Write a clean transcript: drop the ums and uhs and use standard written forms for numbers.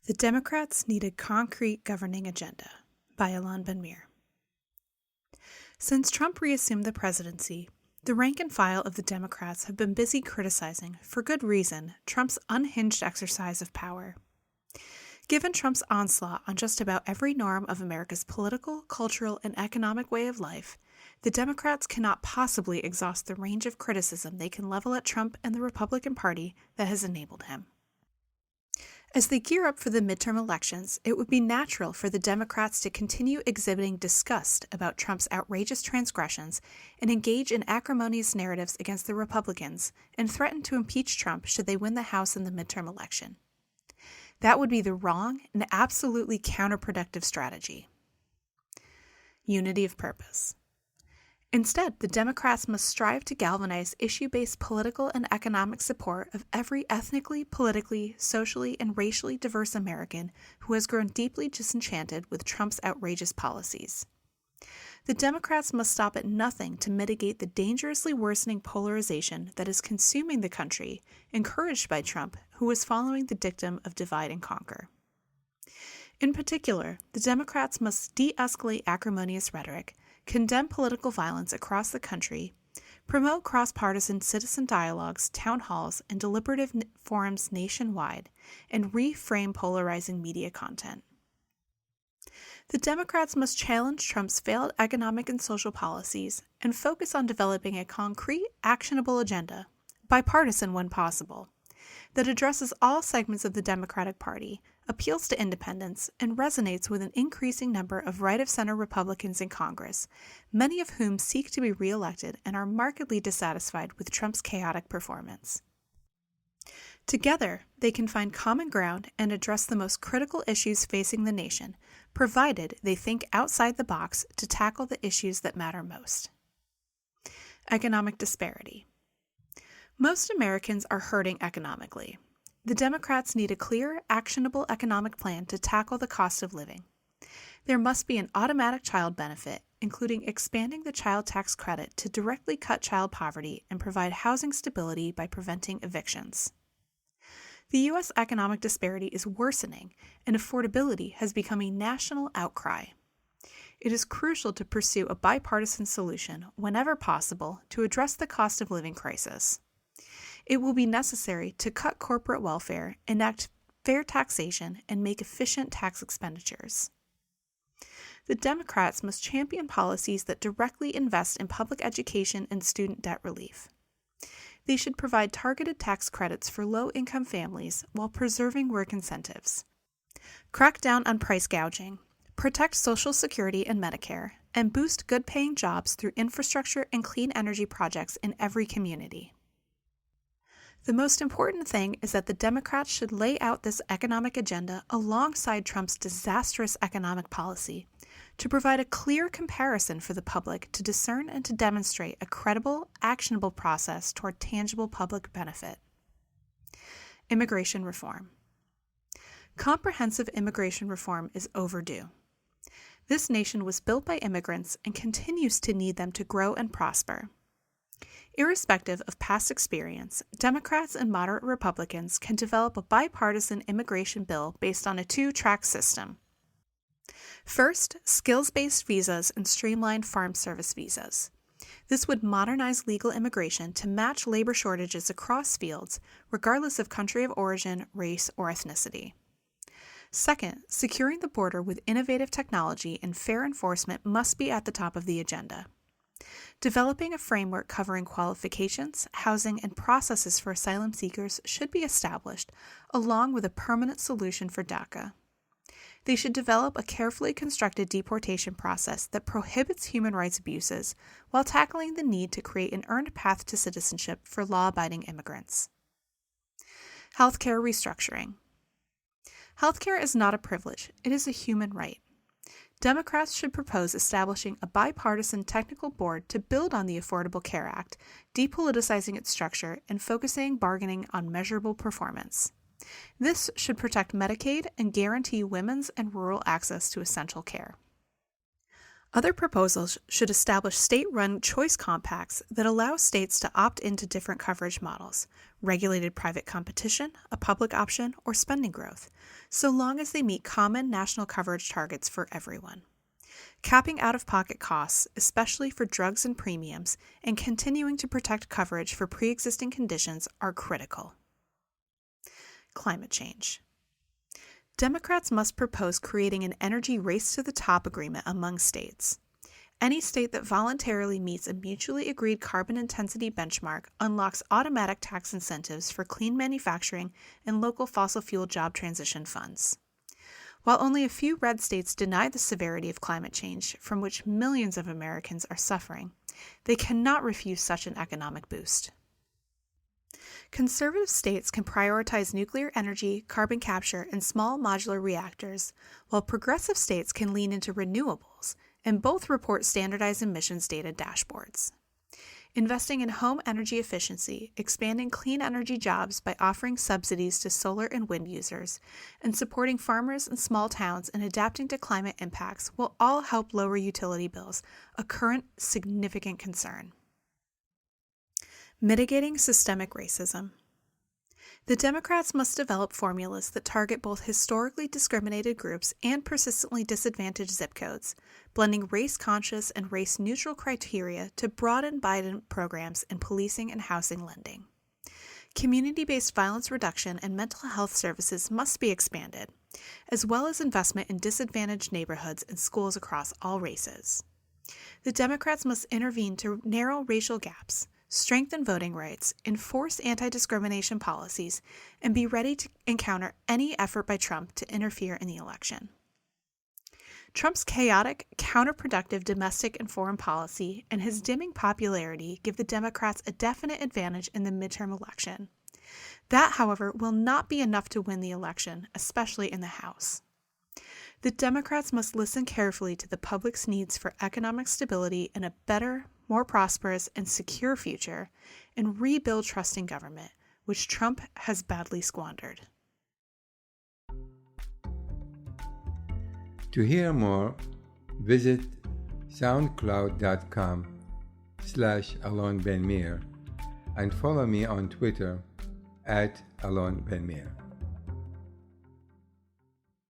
The Democrats Need a Concrete Governing Agenda by Ben-Meir. Since Trump reassumed the presidency, the rank and file of the Democrats have been busy criticizing, for good reason, Trump's unhinged exercise of power. Given Trump's onslaught on just about every norm of America's political, cultural, and economic way of life, the Democrats cannot possibly exhaust the range of criticism they can level at Trump and the Republican Party that has enabled him. As they gear up for the midterm elections, it would be natural for the Democrats to continue exhibiting disgust about Trump's outrageous transgressions and engage in acrimonious narratives against the Republicans and threaten to impeach Trump should they win the House in the midterm election. That would be the wrong and absolutely counterproductive strategy. Unity of purpose. Instead, the Democrats must strive to galvanize issue-based political and economic support of every ethnically, politically, socially, and racially diverse American who has grown deeply disenchanted with Trump's outrageous policies. The Democrats must stop at nothing to mitigate the dangerously worsening polarization that is consuming the country, encouraged by Trump, who is following the dictum of divide and conquer. In particular, the Democrats must de-escalate acrimonious rhetoric, condemn political violence across the country, promote cross-partisan citizen dialogues, town halls, and deliberative forums nationwide, and reframe polarizing media content. The Democrats must challenge Trump's failed economic and social policies and focus on developing a concrete, actionable agenda, bipartisan when possible, that addresses all segments of the Democratic Party, appeals to independents, and resonates with an increasing number of right-of-center Republicans in Congress, many of whom seek to be reelected and are markedly dissatisfied with Trump's chaotic performance. Together, they can find common ground and address the most critical issues facing the nation, provided they think outside the box to tackle the issues that matter most. Economic disparity. Most Americans are hurting economically. The Democrats need a clear, actionable economic plan to tackle the cost of living. There must be an automatic child benefit, including expanding the child tax credit to directly cut child poverty and provide housing stability by preventing evictions. The U.S. economic disparity is worsening, and affordability has become a national outcry. It is crucial to pursue a bipartisan solution, whenever possible, to address the cost of living crisis. It will be necessary to cut corporate welfare, enact fair taxation, and make efficient tax expenditures. The Democrats must champion policies that directly invest in public education and student debt relief. They should provide targeted tax credits for low-income families while preserving work incentives. Crack down on price gouging, protect Social Security and Medicare, and boost good-paying jobs through infrastructure and clean energy projects in every community. The most important thing is that the Democrats should lay out this economic agenda alongside Trump's disastrous economic policy to provide a clear comparison for the public to discern and to demonstrate a credible, actionable process toward tangible public benefit. Immigration reform. Comprehensive immigration reform is overdue. This nation was built by immigrants and continues to need them to grow and prosper. Irrespective of past experience, Democrats and moderate Republicans can develop a bipartisan immigration bill based on a two-track system. First, skills-based visas and streamlined farm service visas. This would modernize legal immigration to match labor shortages across fields, regardless of country of origin, race, or ethnicity. Second, securing the border with innovative technology and fair enforcement must be at the top of the agenda. Developing a framework covering qualifications, housing, and processes for asylum seekers should be established, along with a permanent solution for DACA. They should develop a carefully constructed deportation process that prohibits human rights abuses while tackling the need to create an earned path to citizenship for law-abiding immigrants. Healthcare restructuring. Healthcare is not a privilege, it is a human right. Democrats should propose establishing a bipartisan technical board to build on the Affordable Care Act, depoliticizing its structure, and focusing bargaining on measurable performance. This should protect Medicaid and guarantee women's and rural access to essential care. Other proposals should establish state-run choice compacts that allow states to opt into different coverage models, regulated private competition, a public option, or spending growth, so long as they meet common national coverage targets for everyone. Capping out-of-pocket costs, especially for drugs and premiums, and continuing to protect coverage for pre-existing conditions are critical. Climate change. Democrats must propose creating an energy race-to-the-top agreement among states. Any state that voluntarily meets a mutually agreed carbon intensity benchmark unlocks automatic tax incentives for clean manufacturing and local fossil fuel job transition funds. While only a few red states deny the severity of climate change, from which millions of Americans are suffering, they cannot refuse such an economic boost. Conservative states can prioritize nuclear energy, carbon capture, and small modular reactors, while progressive states can lean into renewables, and both report standardized emissions data dashboards. Investing in home energy efficiency, expanding clean energy jobs by offering subsidies to solar and wind users, and supporting farmers and small towns in adapting to climate impacts will all help lower utility bills, a current significant concern. Mitigating systemic racism. The Democrats must develop formulas that target both historically discriminated groups and persistently disadvantaged zip codes, blending race-conscious and race-neutral criteria to broaden Biden programs in policing and housing lending. Community-based violence reduction and mental health services must be expanded, as well as investment in disadvantaged neighborhoods and schools across all races. The Democrats must intervene to narrow racial gaps, strengthen voting rights, enforce anti-discrimination policies, and be ready to encounter any effort by Trump to interfere in the election. Trump's chaotic, counterproductive domestic and foreign policy and his dimming popularity give the Democrats a definite advantage in the midterm election. That, however, will not be enough to win the election, especially in the House. The Democrats must listen carefully to the public's needs for economic stability and a better, more prosperous, and secure future, and rebuild trust in government, which Trump has badly squandered. To hear more, visit soundcloud.com/AlonBen-Meir and follow me on Twitter @AlonBen-Meir.